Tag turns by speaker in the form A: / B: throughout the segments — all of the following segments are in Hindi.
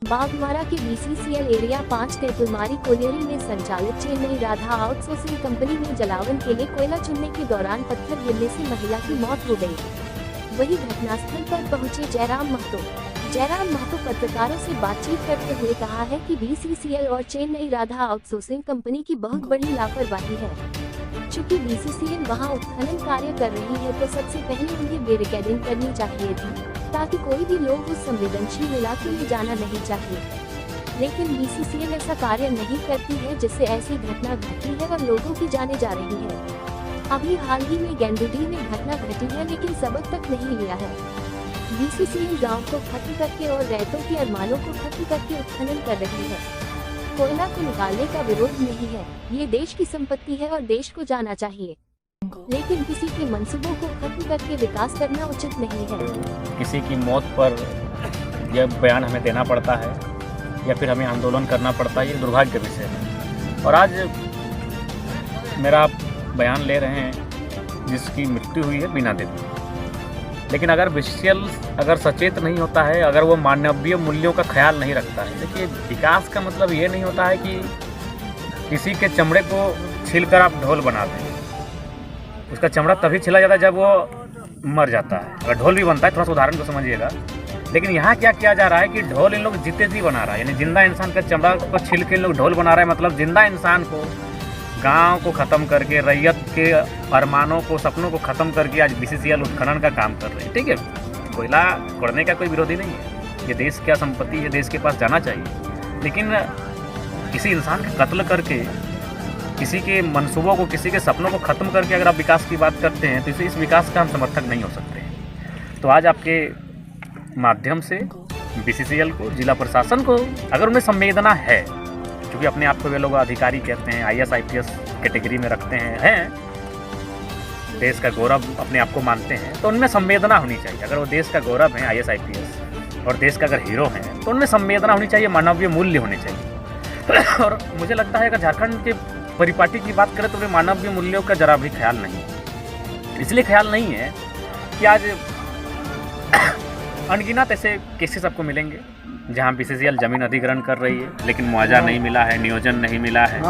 A: बागमारा के बीसीसीएल एरिया 5 तेतुलमारी कोलियरी में संचालित चेन्नई राधा आउटसोर्सिंग कंपनी में जलावन के लिए कोयला चुनने के दौरान पत्थर गिरने से महिला की मौत हो गई। वहीं घटनास्थल पर पहुंचे जयराम महतो पत्रकारों से बातचीत करते हुए कहा है कि बीसीसीएल और चेन्नई राधा आउटसोर्सिंग कंपनी की बहुत बड़ी लापरवाही है। चूँकि बीसीसीएल वहां उत्खनन कार्य कर रही है तो सबसे पहले उन्हें बैरिकेडिंग करनी चाहिए थी, ताकि कोई भी लोग उस संवेदनशील इलाके में जाना नहीं चाहिए। लेकिन बीसीसीएल ऐसा कार्य नहीं करती है, जिससे ऐसी घटना घटी है और लोगों की जाने जा रही है। अभी हाल ही में गेंडुडी में घटना घटी है, लेकिन सबक तक नहीं लिया है। बीसीसीएल गांव को खत्म करके और रैयतों के अरमानों को खत्म करके उत्खनन कर रही है। कोयला को निकालने का विरोध नहीं है, ये देश की संपत्ति है और देश को जाना चाहिए, लेकिन किसी के मंसूबों को खत्म करके विकास करना उचित नहीं है।
B: किसी की मौत पर यह बयान हमें देना पड़ता है या फिर हमें आंदोलन करना पड़ता है, ये दुर्भाग्य का विषय है। और आज मेरा आप बयान ले रहे हैं जिसकी मृत्यु हुई है बीना देवी। लेकिन अगर बीसीसीएल अगर सचेत नहीं होता है, अगर वो मानवीय मूल्यों का ख्याल नहीं रखता है, देखिए विकास का मतलब ये नहीं होता है कि किसी के चमड़े को छीलकर आप ढोल बना दें। उसका चमड़ा तभी छिला जाता है जब वो मर जाता है। अगर ढोल भी बनता है, थोड़ा सा उदाहरण को समझिएगा। लेकिन यहाँ क्या किया जा रहा है कि ढोल इन लोग जीते जी बना रहा है, यानी जिंदा इंसान का चमड़ा को छील के इन लोग ढोल बना रहे हैं। मतलब जिंदा इंसान को, गांव को ख़त्म करके, रैयत के अरमानों को, सपनों को ख़त्म करके आज बीसीसीएल उत्खनन का काम कर रही है। ठीक है, कोयला खोदने का कोई विरोधी नहीं है, ये देश क्या संपत्ति है, देश के पास जाना चाहिए। लेकिन किसी इंसान का कत्ल करके, किसी के मंसूबों को, किसी के सपनों को ख़त्म करके अगर आप विकास की बात करते हैं तो इस विकास का हम समर्थक नहीं हो सकते हैं। तो आज आपके माध्यम से बीसीसीएल को, जिला प्रशासन को, अगर उन्हें संवेदना है, क्योंकि अपने आप को वे लोग अधिकारी कहते हैं, आईएएस आईपीएस कैटेगरी में रखते हैं, देश का गौरव अपने आप को मानते हैं, तो उनमें संवेदना होनी चाहिए। अगर वो देश का गौरव है, आईएएस आईपीएस, और देश का अगर हीरो हैं, तो उनमें संवेदना होनी चाहिए, मानवीय मूल्य होने चाहिए। और मुझे लगता है कि झारखंड के परिपाटी की बात करें तो उन्हें मानवीय मूल्यों का जरा भी ख्याल नहीं। इसलिए ख्याल नहीं है कि आज अनगिनत ऐसे केसेस आपको मिलेंगे जहां बीसीसीएल जमीन अधिग्रहण कर रही है, लेकिन मुआवजा नहीं मिला है, नियोजन नहीं मिला है,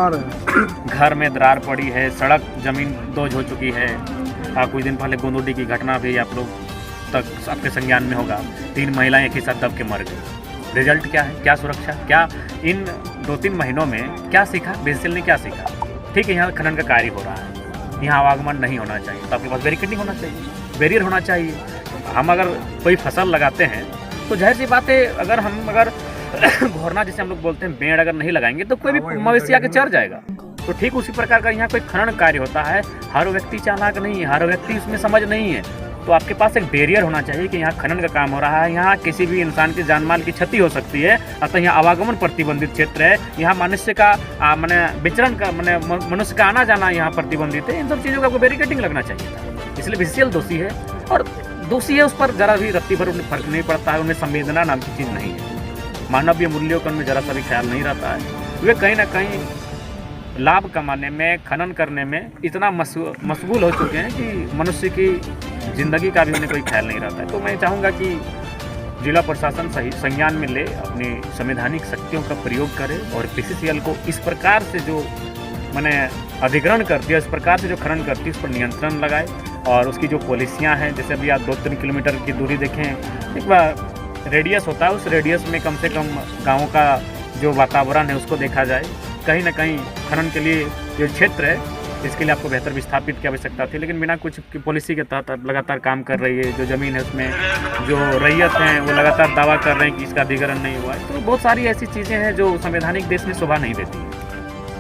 B: घर में दरार पड़ी है, सड़क जमीन दोज हो चुकी है। कुछ दिन पहले गोंदुडी की घटना भी आप लोग तक आपके संज्ञान में होगा, 3 महिलाएं एक ही साथ दब के मर गई। रिजल्ट क्या है, क्या सुरक्षा, क्या इन 2-3 महीनों में क्या सीखा बीसीसीएल ने, क्या सीखा? ठीक है, यहाँ खनन का कार्य हो रहा है, यहाँ आवागमन नहीं होना चाहिए, तो आपके पास बैरिकेडिंग होना चाहिए, बैरियर होना चाहिए। हम अगर कोई फसल लगाते हैं तो जाहिर सी बात है, अगर घोरना जिसे हम लोग बोलते हैं, पेड़ अगर नहीं लगाएंगे तो कोई भी मवेशी आके चर जाएगा। तो ठीक उसी प्रकार का यहाँ कोई खनन कार्य होता है, हर व्यक्ति चालाक नहीं है, हर व्यक्ति उसमें समझ नहीं है। तो आपके पास एक बैरियर होना चाहिए कि यहाँ खनन का काम हो रहा है, यहाँ किसी भी इंसान के जान माल की क्षति हो सकती है, अतः यहाँ आवागमन प्रतिबंधित क्षेत्र है, यहाँ मनुष्य का विचरण का मनुष्य का आना जाना यहाँ प्रतिबंधित है। इन सब चीज़ों का आपको बैरिकेडिंग लगना चाहिए था। इसलिए बीसीसीएल दोषी है, और दोषी है, उस पर जरा भी रत्ती भर उन्हें फर्क नहीं पड़ता है। उन्हें संवेदना नाम की चीज़ नहीं है, मानवीय मूल्यों का उनमें जरा सा भी ख्याल नहीं रहता है। वे कहीं ना कहीं लाभ कमाने में, खनन करने में इतना मशगूल हो चुके हैं कि मनुष्य की ज़िंदगी का भी उन्हें कोई ख्याल नहीं रहता है। तो मैं चाहूँगा कि जिला प्रशासन सही संज्ञान में ले, अपनी संवैधानिक शक्तियों का प्रयोग करे और बीसीसीएल को इस प्रकार से जो अधिग्रहण करती है, इस प्रकार से जो खनन करती है, उस पर नियंत्रण लगाए। और उसकी जो पॉलिसियाँ हैं, जैसे अभी आप 2-3 किलोमीटर की दूरी देखें, एक बार रेडियस होता है, उस रेडियस में कम से कम गाँव का जो वातावरण है उसको देखा जाए। कहीं ना कहीं खनन के लिए जो क्षेत्र है, इसके लिए आपको बेहतर विस्थापित की आवश्यकता थी, लेकिन बिना कुछ पॉलिसी के तहत लगातार काम कर रही है। जो ज़मीन है उसमें जो रैयत हैं वो लगातार दावा कर रहे हैं कि इसका अधिग्रहण नहीं हुआ है। तो बहुत सारी ऐसी चीज़ें हैं जो संवैधानिक देश में शोभा नहीं देती है।